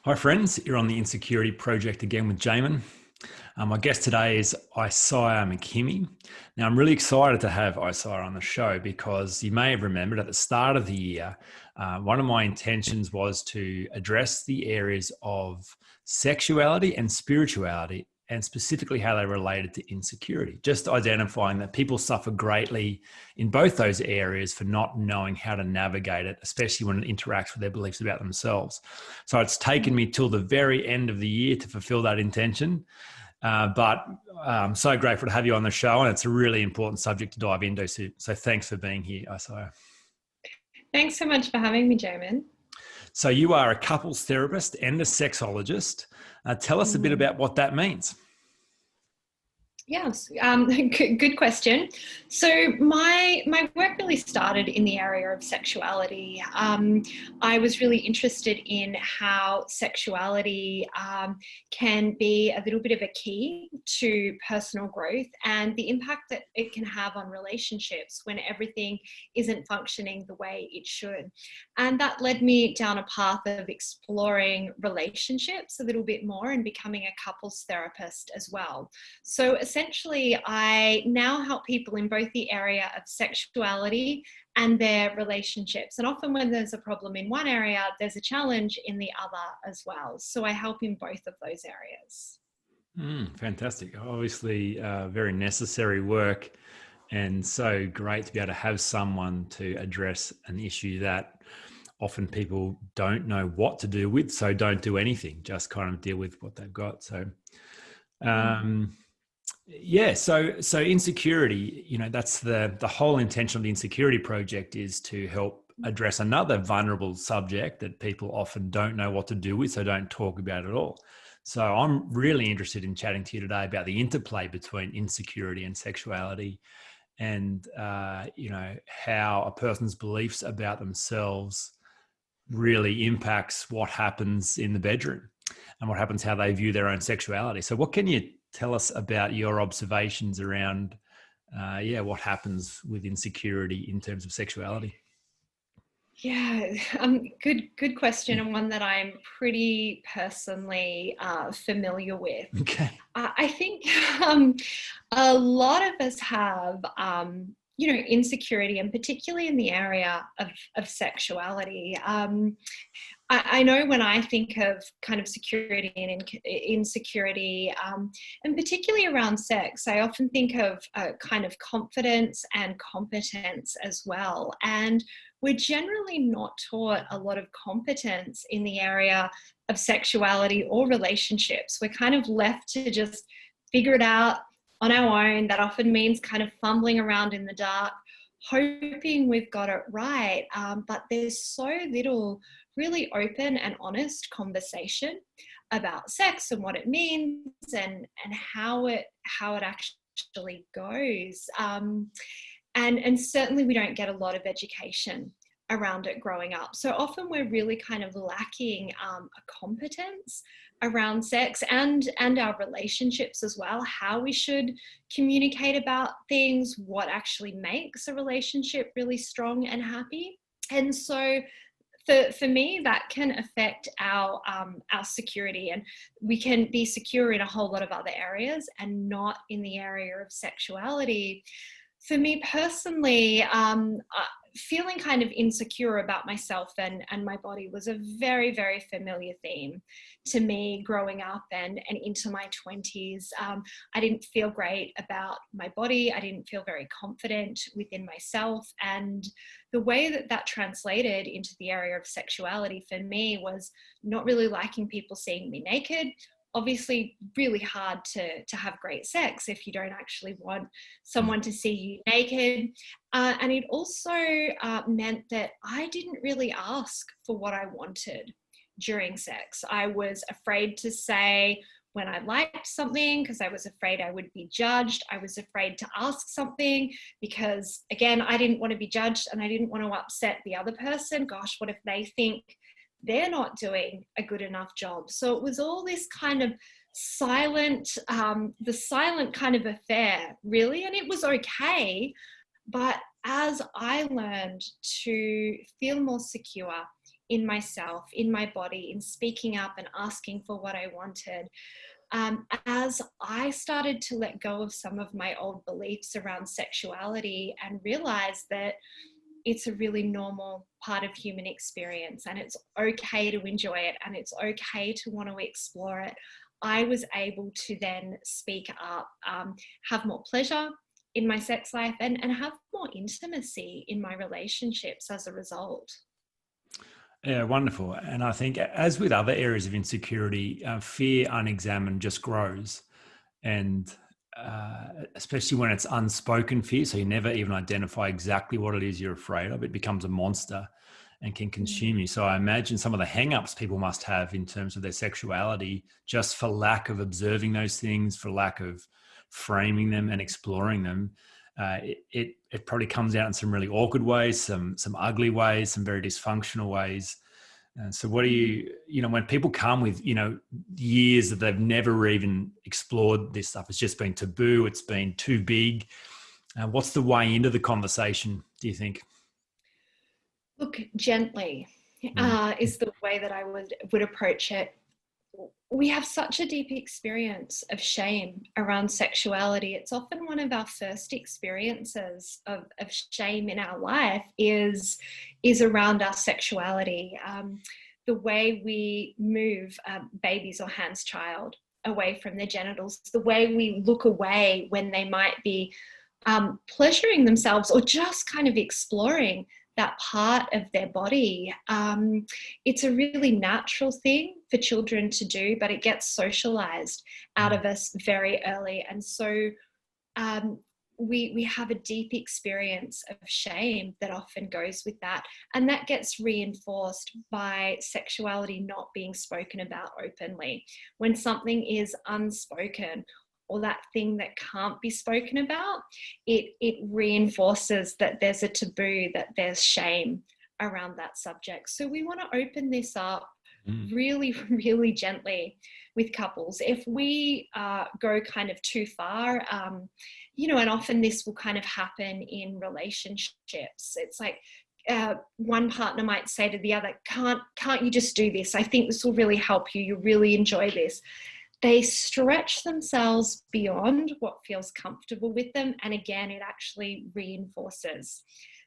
Hi friends, you're on the Insecurity project again with Jamin. My guest today is Isiah McKimmie. Now I'm really excited to have Isiah on the show because you may have remembered at the start of the year, one of my intentions was to address the areas of sexuality and spirituality, and specifically how they related to insecurity, just identifying that people suffer greatly in both those areas for not knowing how to navigate it, especially when it interacts with their beliefs about themselves. So it's taken me till the very end of the year to fulfill that intention. But I'm so grateful to have you on the show, and it's a really important subject to dive into. So thanks for being here, Isiah. Thanks so much for having me, Jamin. So you are a couples therapist and a sexologist. Tell us a bit about what that means. Yes, good question. So my work really started in the area of sexuality. I was really interested in how sexuality can be a little bit of a key to personal growth and the impact that it can have on relationships when everything isn't functioning the way it should. And that led me down a path of exploring relationships a little bit more and becoming a couples therapist as well. So essentially, I now help people in both the area of sexuality and their relationships. And often when there's a problem in one area, there's a challenge in the other as well. So I help in both of those areas. Fantastic. Obviously, very necessary work, and so great to be able to have someone to address an issue that often people don't know what to do with, so don't do anything, just kind of deal with what they've got. So so insecurity, that's the whole intention of the Insecurity project, is to help address another vulnerable subject that people often don't know what to do with, so don't talk about it at all. So I'm really interested in chatting to you today about the interplay between insecurity and sexuality, and how a person's beliefs about themselves really impacts what happens in the bedroom and what happens, how they view their own sexuality. So what can you tell us about your observations around what happens with insecurity in terms of sexuality? Yeah, good question, and one that I'm pretty personally familiar with. Okay. I think a lot of us have, insecurity, and particularly in the area of sexuality. I know when I think of kind of security and insecurity, and particularly around sex, I often think of kind of confidence and competence as well. And we're generally not taught a lot of competence in the area of sexuality or relationships. We're kind of left to just figure it out on our own. That often means kind of fumbling around in the dark, hoping we've got it right. But there's so little really open and honest conversation about sex and what it means and how it actually goes. And certainly we don't get a lot of education around it growing up. So often we're really kind of lacking a competence around sex and our relationships as well, how we should communicate about things, what actually makes a relationship really strong and happy. And so for me, that can affect our security, and we can be secure in a whole lot of other areas and not in the area of sexuality. For me personally, feeling kind of insecure about myself and my body was a very, very familiar theme to me growing up and into my 20s. I didn't feel great about my body. I didn't feel very confident within myself. And the way that translated into the area of sexuality for me was not really liking people seeing me naked. Obviously really hard to have great sex if you don't actually want someone to see you naked. And it also meant that I didn't really ask for what I wanted during sex. I was afraid to say when I liked something because I was afraid I would be judged. I was afraid to ask something because, again, I didn't want to be judged and I didn't want to upset the other person. Gosh, what if they think they're not doing a good enough job? So it was all this kind of silent kind of affair, really, and it was okay. But as I learned to feel more secure in myself, in my body, in speaking up and asking for what I wanted. As I started to let go of some of my old beliefs around sexuality and realize that it's a really normal part of human experience and it's okay to enjoy it and it's okay to want to explore it, I was able to then speak up, have more pleasure in my sex life and have more intimacy in my relationships as a result. Yeah, wonderful. And I think, as with other areas of insecurity, fear unexamined just grows. And especially when it's unspoken fear, so you never even identify exactly what it is you're afraid of, it becomes a monster and can consume you. So I imagine some of the hang-ups people must have in terms of their sexuality, just for lack of observing those things, for lack of framing them and exploring them. It probably comes out in some really awkward ways, some ugly ways, some very dysfunctional ways. And so what do you know, when people come with, years that they've never even explored this stuff, it's just been taboo, it's been too big. What's the way into the conversation, do you think? Look, gently is the way that I would approach it. We have such a deep experience of shame around sexuality. It's often one of our first experiences of shame in our life is around our sexuality. The way we move baby's or Han's child away from their genitals, the way we look away when they might be pleasuring themselves or just kind of exploring that part of their body. It's a really natural thing for children to do, but it gets socialized out of us very early. And so we have a deep experience of shame that often goes with that. And that gets reinforced by sexuality not being spoken about openly. When something is unspoken, or that thing that can't be spoken about, it reinforces that there's a taboo, that there's shame around that subject. So we want to open this up really, really gently with couples. If we go kind of too far, and often this will kind of happen in relationships. It's like one partner might say to the other, can't you just do this? I think this will really help you. You really enjoy this. They stretch themselves beyond what feels comfortable with them. And again, it actually reinforces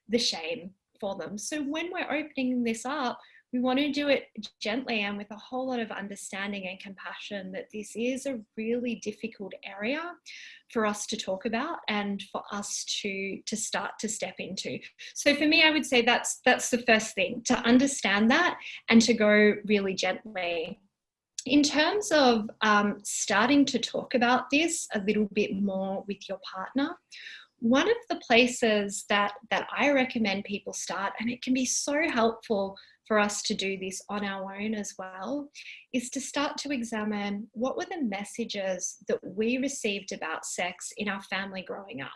the shame for them. So when we're opening this up, we want to do it gently and with a whole lot of understanding and compassion that this is a really difficult area for us to talk about and for us to start to step into. So for me, I would say that's the first thing, to understand that and to go really gently. In terms of starting to talk about this a little bit more with your partner, one of the places that I recommend people start, and it can be so helpful for us to do this on our own as well, is to start to examine what were the messages that we received about sex in our family growing up.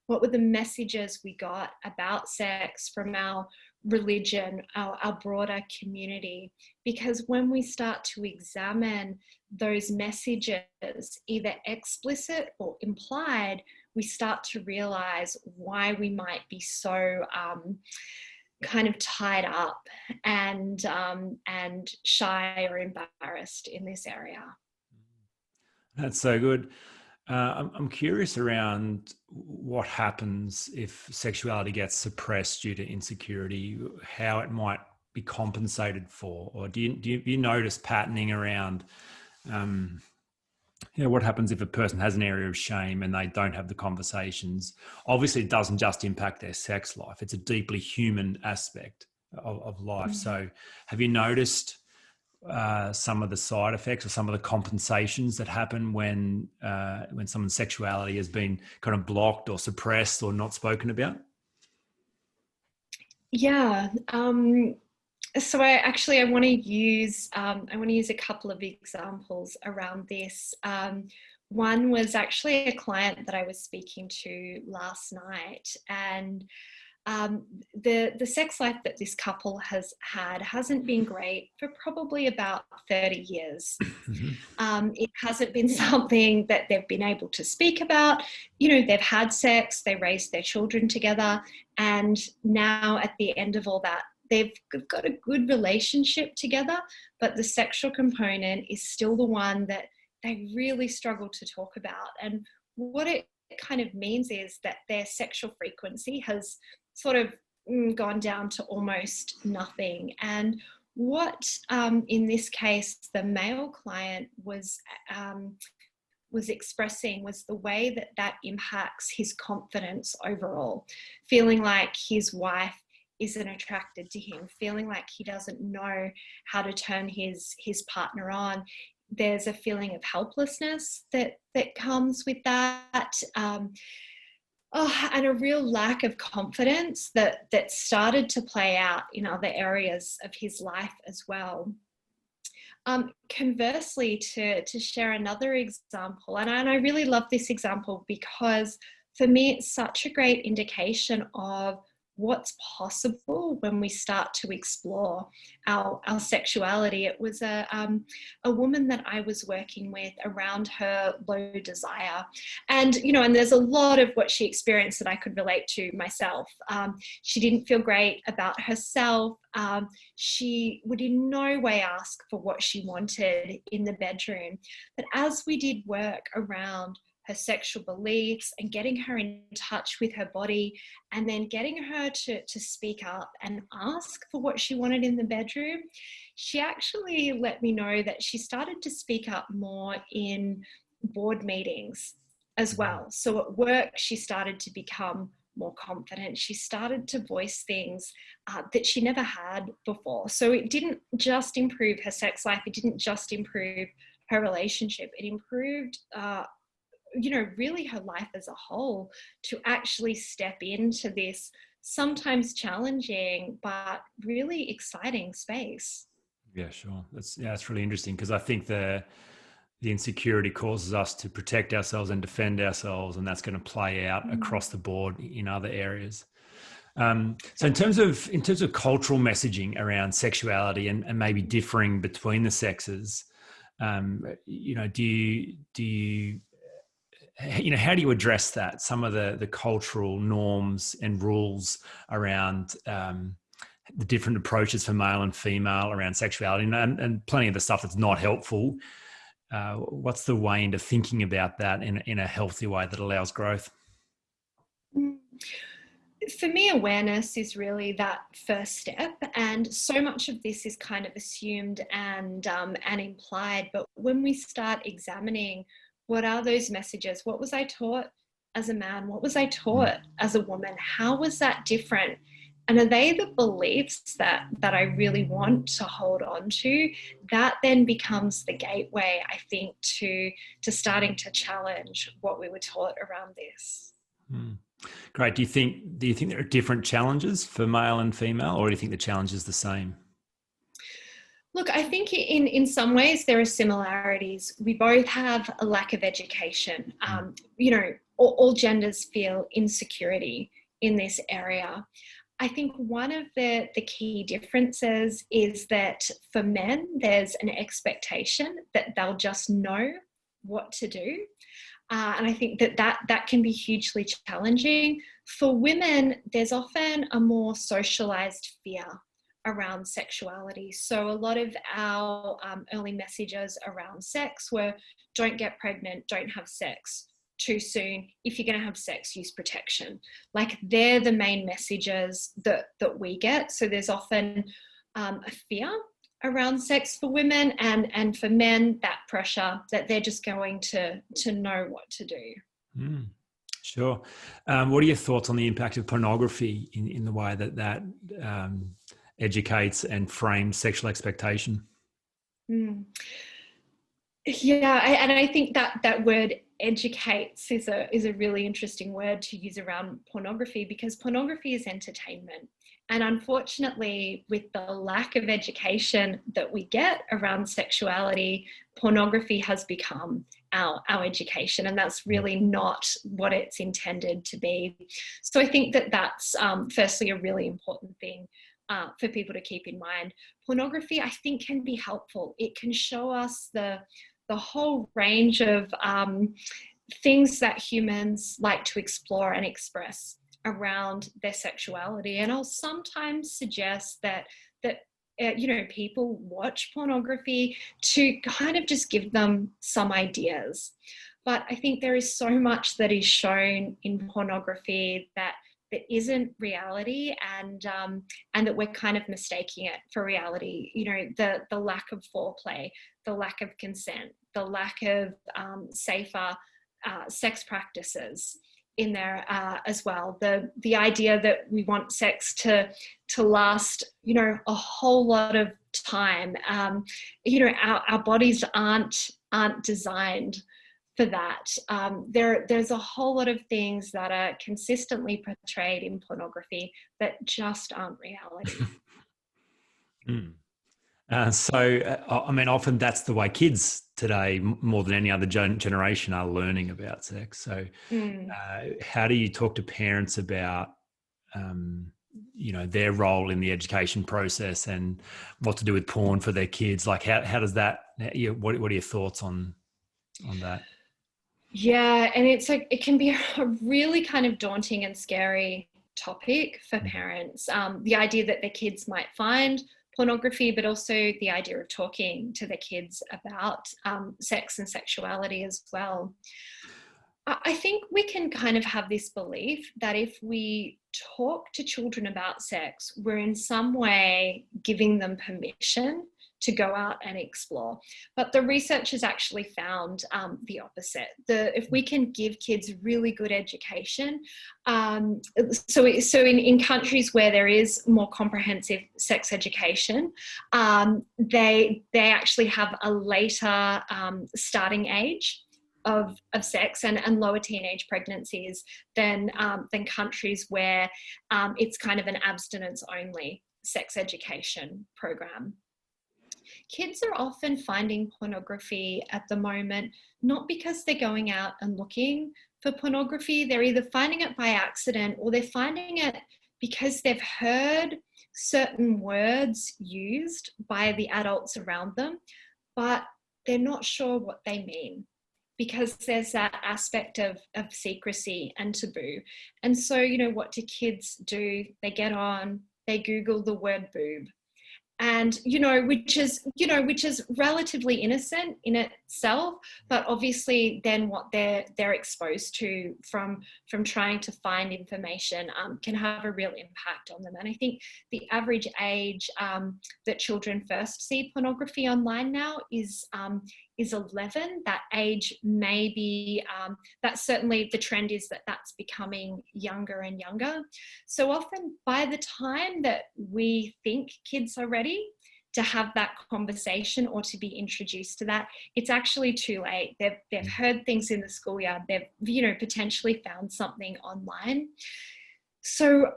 What were the messages we got about sex from our religion, our broader community? Because when we start to examine those messages, either explicit or implied, we start to realize why we might be so kind of tied up and shy or embarrassed in this area. That's so good. I'm curious around what happens if sexuality gets suppressed due to insecurity, how it might be compensated for, or do you notice patterning around, what happens if a person has an area of shame and they don't have the conversations? Obviously, it doesn't just impact their sex life. It's a deeply human aspect of life. So have you noticed some of the side effects or some of the compensations that happen when someone's sexuality has been kind of blocked or suppressed or not spoken about? Yeah. So I want to use a couple of examples around this. One was actually a client that I was speaking to last night, and the sex life that this couple has had hasn't been great for probably about 30 years. It hasn't been something that they've been able to speak about. They've had sex, they raised their children together, and now at the end of all that, they've got a good relationship together, but the sexual component is still the one that they really struggle to talk about. And what it kind of means is that their sexual frequency has sort of gone down to almost nothing. And what in this case the male client was expressing was the way that that impacts his confidence overall, feeling like his wife isn't attracted to him, feeling like he doesn't know how to turn his partner on. There's a feeling of helplessness that comes with that, and a real lack of confidence that started to play out in other areas of his life as well. Conversely, to share another example, and I really love this example because for me it's such a great indication of what's possible when we start to explore our sexuality. It was a woman that I was working with around her low desire. And, and there's a lot of what she experienced that I could relate to myself. She didn't feel great about herself. She would in no way ask for what she wanted in the bedroom. But as we did work around her sexual beliefs and getting her in touch with her body, and then getting her to speak up and ask for what she wanted in the bedroom, she actually let me know that she started to speak up more in board meetings as well. So at work, she started to become more confident. She started to voice things that she never had before. So it didn't just improve her sex life. It didn't just improve her relationship. It improved really her life as a whole, to actually step into this sometimes challenging but really exciting space. Yeah, sure. That's really interesting, because I think the insecurity causes us to protect ourselves and defend ourselves, and that's going to play out across the board in other areas. So in terms of cultural messaging around sexuality and maybe differing between the sexes, how do you address that? Some of the cultural norms and rules around the different approaches for male and female around sexuality, and plenty of the stuff that's not helpful. What's the way into thinking about that in a healthy way that allows growth? For me, awareness is really that first step, and so much of this is kind of assumed and implied. But when we start examining, what are those messages? What was I taught as a man? What was I taught as a woman? How was that different? And are they the beliefs that I really want to hold on to? That then becomes the gateway, I think, to starting to challenge what we were taught around this. Great. Do you think there are different challenges for male and female, or do you think the challenge is the same? Look, I think in some ways there are similarities. We both have a lack of education. All genders feel insecurity in this area. I think one of the key differences is that for men, there's an expectation that they'll just know what to do. And I think that can be hugely challenging. For women, there's often a more socialized fear around sexuality. So a lot of our early messages around sex were, don't get pregnant, don't have sex too soon. If you're going to have sex, use protection. Like, they're the main messages that we get. So there's often a fear around sex for women, and for men, that pressure that they're just going to know what to do. Sure. What are your thoughts on the impact of pornography in the way that educates and frames sexual expectation? Yeah, and I think that word educates is a really interesting word to use around pornography, because pornography is entertainment. And unfortunately, with the lack of education that we get around sexuality, pornography has become our education, and that's really not what it's intended to be. So I think that's firstly a really important thing for people to keep in mind. Pornography, I think, can be helpful. It can show us the whole range of things that humans like to explore and express around their sexuality. And I'll sometimes suggest that people watch pornography to kind of just give them some ideas. But I think there is so much that is shown in pornography that isn't reality, and that we're kind of mistaking it for reality. The lack of foreplay, the lack of consent, the lack of safer sex practices in there as well. The idea that we want sex to last, a whole lot of time. Our bodies aren't designed for that. There's a whole lot of things that are consistently portrayed in pornography that just aren't reality. Often that's the way kids today, more than any other generation, are learning about sex. So how do you talk to parents about, their role in the education process and what to do with porn for their kids? Like, how does that, what are your thoughts on that? Yeah, and it can be a really kind of daunting and scary topic for parents. The idea that their kids might find pornography, but also the idea of talking to their kids about sex and sexuality as well. I think we can kind of have this belief that if we talk to children about sex, we're in some way giving them permission to go out and explore. But the research has actually found the opposite. If we can give kids really good education, so in countries where there is more comprehensive sex education, they actually have a later starting age of sex and lower teenage pregnancies than countries where it's kind of an abstinence only sex education program. Kids are often finding pornography at the moment, not because they're going out and looking for pornography. They're either finding it by accident or they're finding it because they've heard certain words used by the adults around them, but they're not sure what they mean, because there's that aspect of secrecy and taboo. And so, what do kids do? They get on, they Google the word boob. And, which is relatively innocent in itself, but obviously then what they're exposed to from trying to find information can have a real impact on them. And I think the average age that children first see pornography online now is 11. That age may be, that's certainly the trend, is that's becoming younger and younger. So often by the time that we think kids are ready to have that conversation or to be introduced to that, it's actually too late. They've heard things in the schoolyard. They've, potentially found something online. So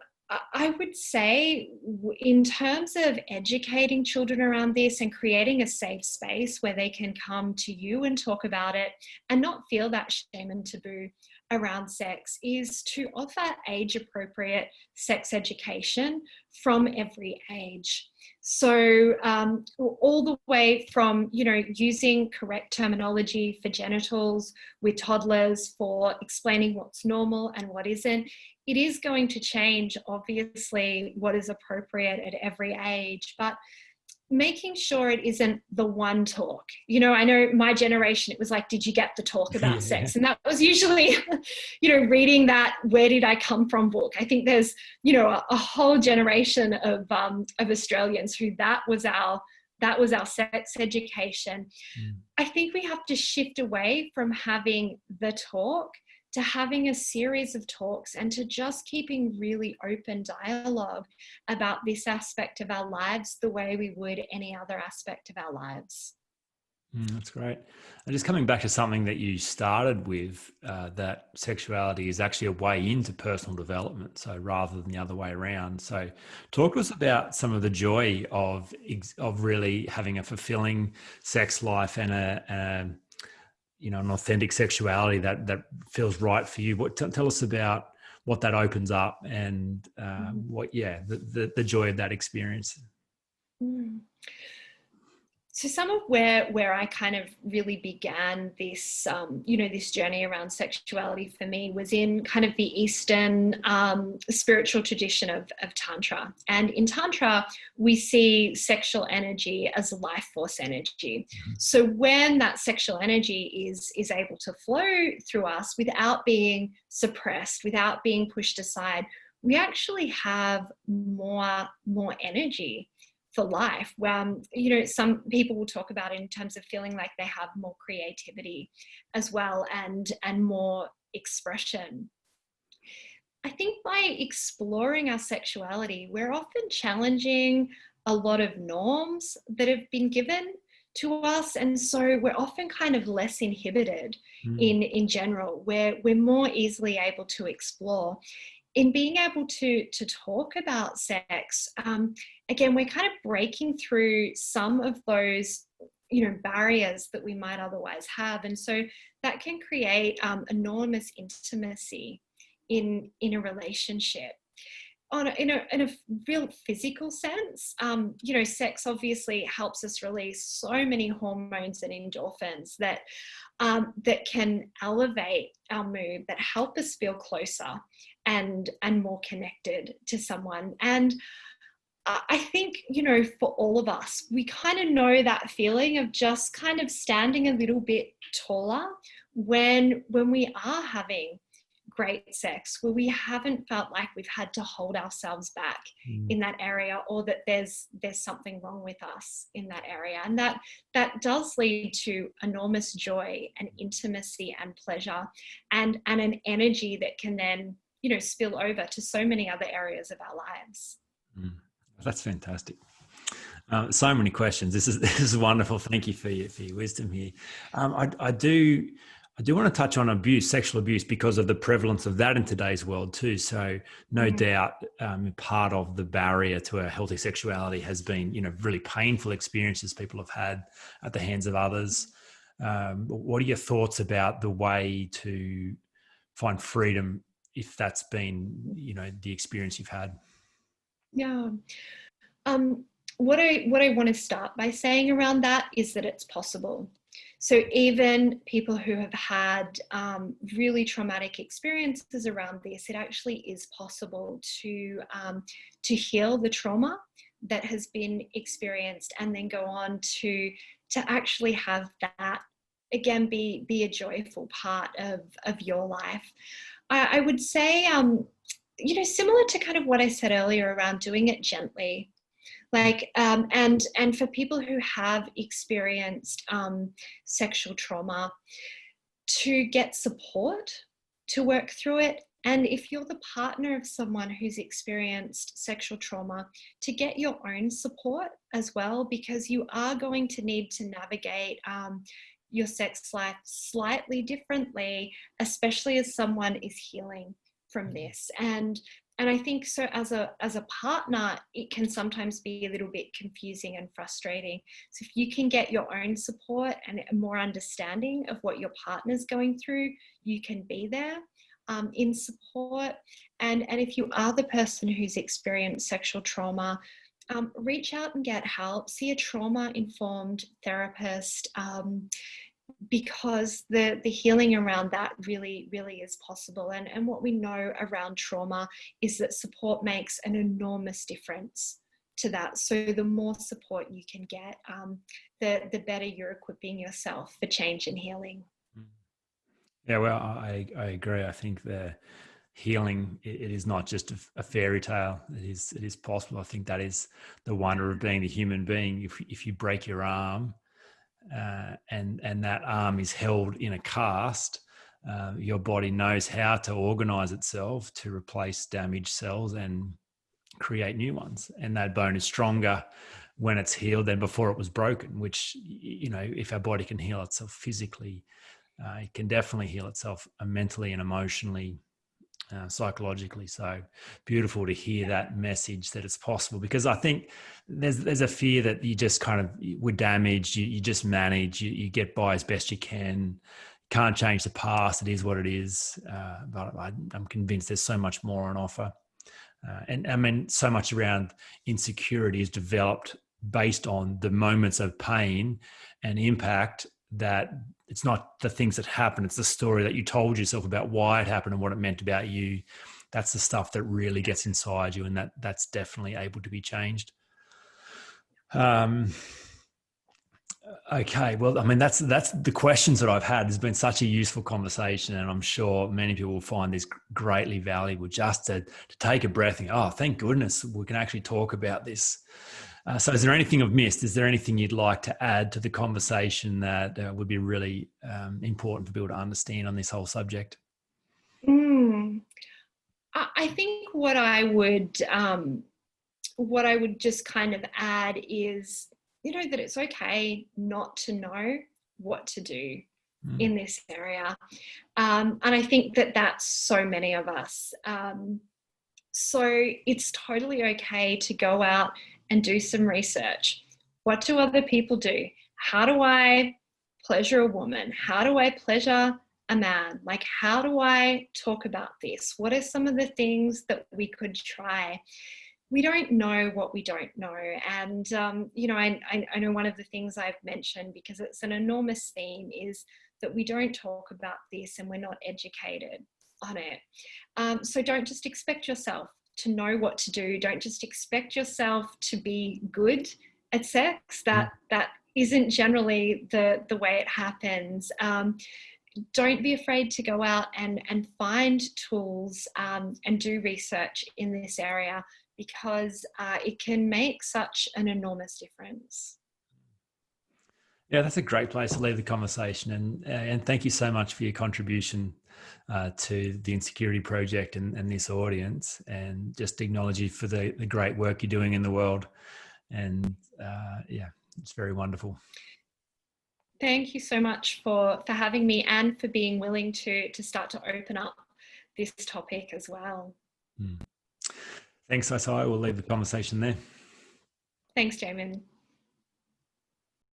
I would say, in terms of educating children around this and creating a safe space where they can come to you and talk about it and not feel that shame and taboo around sex, is to offer age-appropriate sex education from every age. So all the way from, using correct terminology for genitals with toddlers, for explaining what's normal and what isn't. It is going to change, obviously, what is appropriate at every age, but making sure it isn't the one talk. I know my generation, it was like, did you get the talk about sex? And that was usually, reading that "Where Did I Come From" book. I think there's, a whole generation of Australians who that was our sex education. I think we have to shift away from having the talk to having a series of talks and to just keeping really open dialogue about this aspect of our lives the way we would any other aspect of our lives. That's great. And just coming back to something that you started with, that sexuality is actually a way into personal development, so rather than the other way around. So talk to us about some of the joy of really having a fulfilling sex life and an authentic sexuality that feels right for you. Tell us about what that opens up and the joy of that experience. So some of where I kind of really began this, this journey around sexuality for me was in kind of the Eastern spiritual tradition of Tantra. And in Tantra, we see sexual energy as life force energy. So when that sexual energy is able to flow through us without being suppressed, without being pushed aside, we actually have more energy for life. Some people will talk about it in terms of feeling like they have more creativity as well, and more expression. I think by exploring our sexuality, we're often challenging a lot of norms that have been given to us, and so we're often kind of less inhibited in general, where we're more easily able to explore. In being able to talk about sex, again, we're kind of breaking through some of those, barriers that we might otherwise have. And so that can create enormous intimacy in a relationship. In a real physical sense, sex obviously helps us release so many hormones and endorphins that can elevate our mood, that help us feel closer and more connected to someone. And I think, for all of us, we kind of know that feeling of just kind of standing a little bit taller when we are having great sex, where we haven't felt like we've had to hold ourselves back in that area, or that there's something wrong with us in that area. And that does lead to enormous joy and intimacy and pleasure, and an energy that can then, spill over to so many other areas of our lives. That's fantastic. So many questions. This is wonderful. Thank you for your wisdom here. I do want to touch on abuse, sexual abuse, because of the prevalence of that in today's world too. So no doubt part of the barrier to a healthy sexuality has been, really painful experiences people have had at the hands of others. What are your thoughts about the way to find freedom if that's been, the experience you've had? Yeah. What I want to start by saying around that is that it's possible. So even people who have had really traumatic experiences around this, it actually is possible to heal the trauma that has been experienced, and then go on to actually have that again be a joyful part of your life. I would say, similar to kind of what I said earlier around doing it gently. And for people who have experienced sexual trauma, to get support to work through it. And if you're the partner of someone who's experienced sexual trauma, to get your own support as well, because you are going to need to navigate your sex life slightly differently, especially as someone is healing from this. And I think so as a partner, it can sometimes be a little bit confusing and frustrating. So if you can get your own support and a more understanding of what your partner's going through, you can be there in support. And if you are the person who's experienced sexual trauma, reach out and get help. See a trauma-informed therapist, because the healing around that really, really is possible. And what we know around trauma is that support makes an enormous difference to that. So the more support you can get, the better you're equipping yourself for change and healing. Yeah, well, I agree. I think the healing, it is not just a fairy tale. It is possible. I think that is the wonder of being the human being. If you break your arm, and that arm is held in a cast, your body knows how to organize itself to replace damaged cells and create new ones. And that bone is stronger when it's healed than before it was broken, which, if our body can heal itself physically, it can definitely heal itself mentally and emotionally, psychologically. So beautiful to hear that message that it's possible, because I think there's a fear that you just kind of, we're damaged, you just manage, you get by as best you can, can't change the past, it is what it is. But I'm convinced there's so much more on offer. And I mean, so much around insecurity is developed based on the moments of pain and impact, that it's not the things that happen, it's the story that you told yourself about why it happened and what it meant about you. That's the stuff that really gets inside you, and that's definitely able to be changed. Okay, well, I mean, that's the questions that I've had. It's been such a useful conversation, and I'm sure many people will find this greatly valuable, just to take a breath and go, oh, thank goodness we can actually talk about this. So is there anything I've missed? Is there anything you'd like to add to the conversation that would be really important for people to understand on this whole subject? I think what I would just kind of add is, that it's okay not to know what to do in this area. And I think that that's so many of us. So it's totally okay to go out and do some research. What do other people do? How do I pleasure a woman? How do I pleasure a man? Like, how do I talk about this? What are some of the things that we could try? We don't know what we don't know. And, I know one of the things I've mentioned, because it's an enormous theme, is that we don't talk about this and we're not educated on it. So don't just expect yourself to know what to do. Don't just expect yourself to be good at sex. That isn't generally the way it happens. Don't be afraid to go out and find tools and do research in this area, because it can make such an enormous difference. Yeah, that's a great place to leave the conversation. And thank you so much for your contribution to the Insecurity Project and this audience, and just acknowledge you for the great work you're doing in the world. And it's very wonderful. Thank you so much for having me, and for being willing to start to open up this topic as well. Thanks, Isiah. We'll leave the conversation there. Thanks, Jamin.